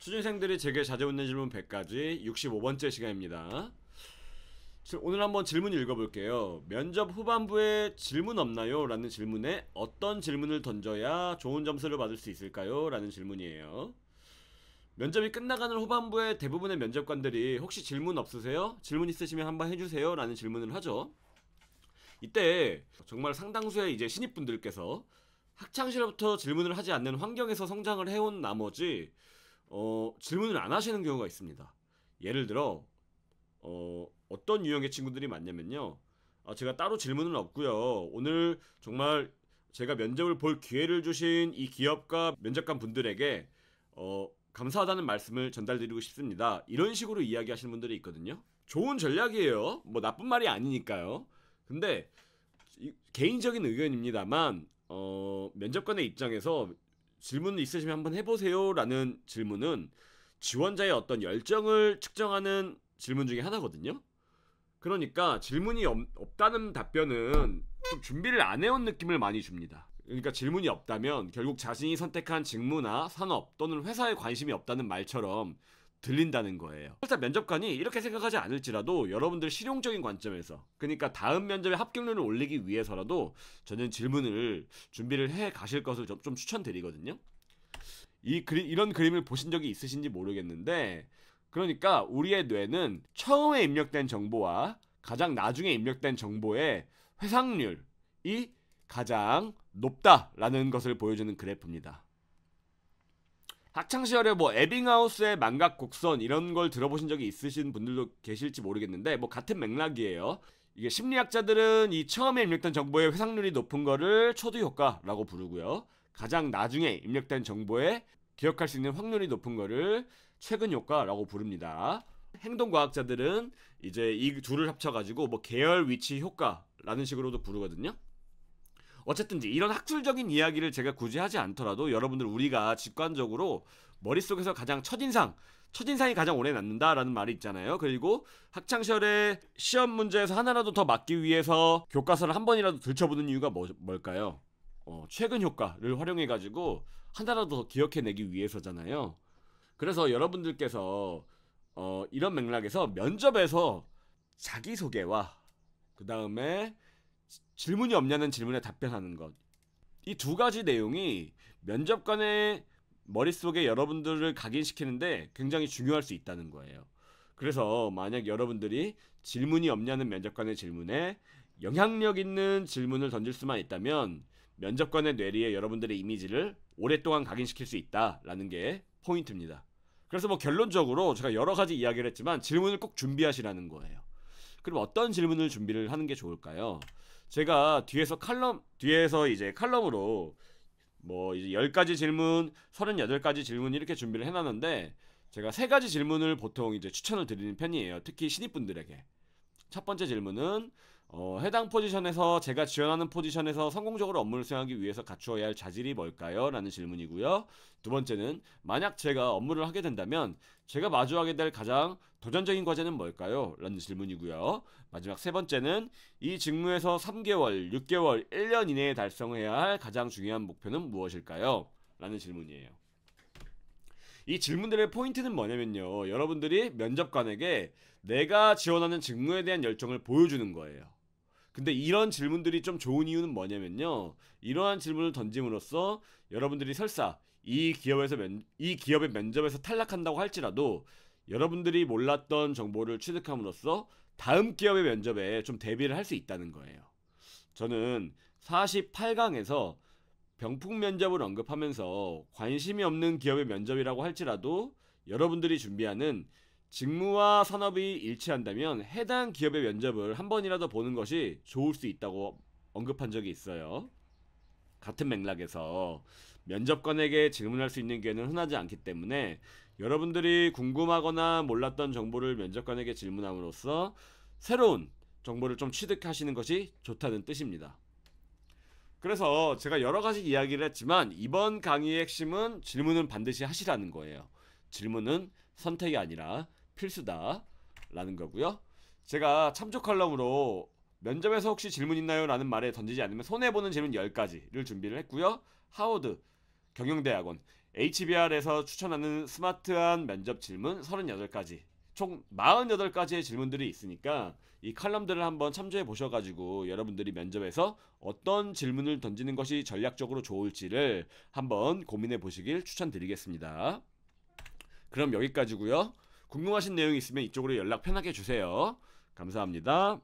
수준생들이 제게 자주 묻는 질문 100가지 65번째 시간입니다. 오늘 한번 질문 읽어볼게요. 면접 후반부에 질문 없나요? 라는 질문에 어떤 질문을 던져야 좋은 점수를 받을 수 있을까요? 라는 질문이에요. 면접이 끝나가는 후반부에 대부분의 면접관들이 혹시 질문 없으세요? 질문 있으시면 한번 해주세요 라는 질문을 하죠. 이때 정말 상당수의 이제 신입분들께서 학창시절부터 질문을 하지 않는 환경에서 성장을 해온 나머지 질문을 안 하시는 경우가 있습니다. 예를 들어 어떤 유형의 친구들이 많냐면요, 제가 따로 질문은 없고요, 오늘 정말 제가 면접을 볼 기회를 주신 이 기업과 면접관 분들에게 감사하다는 말씀을 전달드리고 싶습니다, 이런 식으로 이야기하시는 분들이 있거든요. 좋은 전략이에요. 뭐 나쁜 말이 아니니까요. 근데 개인적인 의견입니다만 면접관의 입장에서 질문 있으시면 한번 해보세요 라는 질문은 지원자의 어떤 열정을 측정하는 질문 중에 하나거든요. 그러니까 질문이 없다는 답변은 좀 준비를 안 해온 느낌을 많이 줍니다. 그러니까 질문이 없다면 결국 자신이 선택한 직무나 산업 또는 회사에 관심이 없다는 말처럼 들린다는 거예요. 설사 면접관이 이렇게 생각하지 않을지라도 여러분들 실용적인 관점에서, 그러니까 다음 면접에 합격률을 올리기 위해서라도 저는 질문을 준비를 해 가실 것을 좀 추천드리거든요. 이런 그림을 보신 적이 있으신지 모르겠는데, 그러니까 우리의 뇌는 처음에 입력된 정보와 가장 나중에 입력된 정보의 회상률이 가장 높다라는 것을 보여주는 그래프입니다. 학창시절에 뭐 에빙하우스의 만각 곡선 이런 걸 들어보신 적이 있으신 분들도 계실지 모르겠는데, 뭐 같은 맥락이에요. 이게 심리학자들은 이 처음에 입력된 정보의 회상률이 높은 거를 초두 효과라고 부르고요, 가장 나중에 입력된 정보에 기억할 수 있는 확률이 높은 거를 최근 효과라고 부릅니다. 행동과학자들은 이제 이 둘을 합쳐가지고 뭐 계열 위치 효과라는 식으로도 부르거든요. 어쨌든 이런 학술적인 이야기를 제가 굳이 하지 않더라도 여러분들, 우리가 직관적으로 머릿속에서 가장 첫인상이 가장 오래 남는다라는 말이 있잖아요. 그리고 학창시절에 시험 문제에서 하나라도 더 맞기 위해서 교과서를 한 번이라도 들춰보는 이유가 뭘까요? 최근 효과를 활용해가지고 하나라도 더 기억해내기 위해서잖아요. 그래서 여러분들께서 이런 맥락에서 면접에서 자기소개와 그 다음에 질문이 없냐는 질문에 답변하는 것, 이 두 가지 내용이 면접관의 머릿속에 여러분들을 각인시키는데 굉장히 중요할 수 있다는 거예요. 그래서 만약 여러분들이 질문이 없냐는 면접관의 질문에 영향력 있는 질문을 던질 수만 있다면 면접관의 뇌리에 여러분들의 이미지를 오랫동안 각인시킬 수 있다라는 게 포인트입니다. 그래서 뭐 결론적으로 제가 여러 가지 이야기를 했지만 질문을 꼭 준비하시라는 거예요. 그럼 어떤 질문을 준비를 하는 게 좋을까요? 제가 뒤에서 이제 칼럼으로 뭐 이제 10가지 질문, 38가지 질문 이렇게 준비를 해놨는데, 제가 3가지 질문을 보통 이제 추천을 드리는 편이에요. 특히 신입분들에게. 첫 번째 질문은 해당 포지션에서, 제가 지원하는 포지션에서 성공적으로 업무를 수행하기 위해서 갖추어야 할 자질이 뭘까요? 라는 질문이고요. 두 번째는 만약 제가 업무를 하게 된다면 제가 마주하게 될 가장 도전적인 과제는 뭘까요? 라는 질문이고요. 마지막 세 번째는 이 직무에서 3개월, 6개월, 1년 이내에 달성해야 할 가장 중요한 목표는 무엇일까요? 라는 질문이에요. 이 질문들의 포인트는 뭐냐면요, 여러분들이 면접관에게 내가 지원하는 직무에 대한 열정을 보여주는 거예요. 근데 이런 질문들이 좀 좋은 이유는 뭐냐면요, 이러한 질문을 던짐으로써 여러분들이 설사 이 기업의 면접에서 탈락한다고 할지라도 여러분들이 몰랐던 정보를 취득함으로써 다음 기업의 면접에 좀 대비를 할 수 있다는 거예요. 저는 48강에서 병풍 면접을 언급하면서 관심이 없는 기업의 면접이라고 할지라도 여러분들이 준비하는 직무와 산업이 일치한다면 해당 기업의 면접을 한 번이라도 보는 것이 좋을 수 있다고 언급한 적이 있어요. 같은 맥락에서 면접관에게 질문할 수 있는 기회는 흔하지 않기 때문에 여러분들이 궁금하거나 몰랐던 정보를 면접관에게 질문함으로써 새로운 정보를 좀 취득하시는 것이 좋다는 뜻입니다. 그래서 제가 여러 가지 이야기를 했지만 이번 강의의 핵심은 질문은 반드시 하시라는 거예요. 질문은 선택이 아니라 필수다 라는 거고요. 제가 참조 칼럼으로 면접에서 혹시 질문 있나요? 라는 말에 던지지 않으면 손해보는 질문 10가지를 준비를 했고요. 하워드 경영대학원 HBR에서 추천하는 스마트한 면접 질문 38가지, 총 48가지의 질문들이 있으니까 이 칼럼들을 한번 참조해 보셔가지고 여러분들이 면접에서 어떤 질문을 던지는 것이 전략적으로 좋을지를 한번 고민해 보시길 추천드리겠습니다. 그럼 여기까지고요. 궁금하신 내용이 있으면 이쪽으로 연락 편하게 주세요. 감사합니다.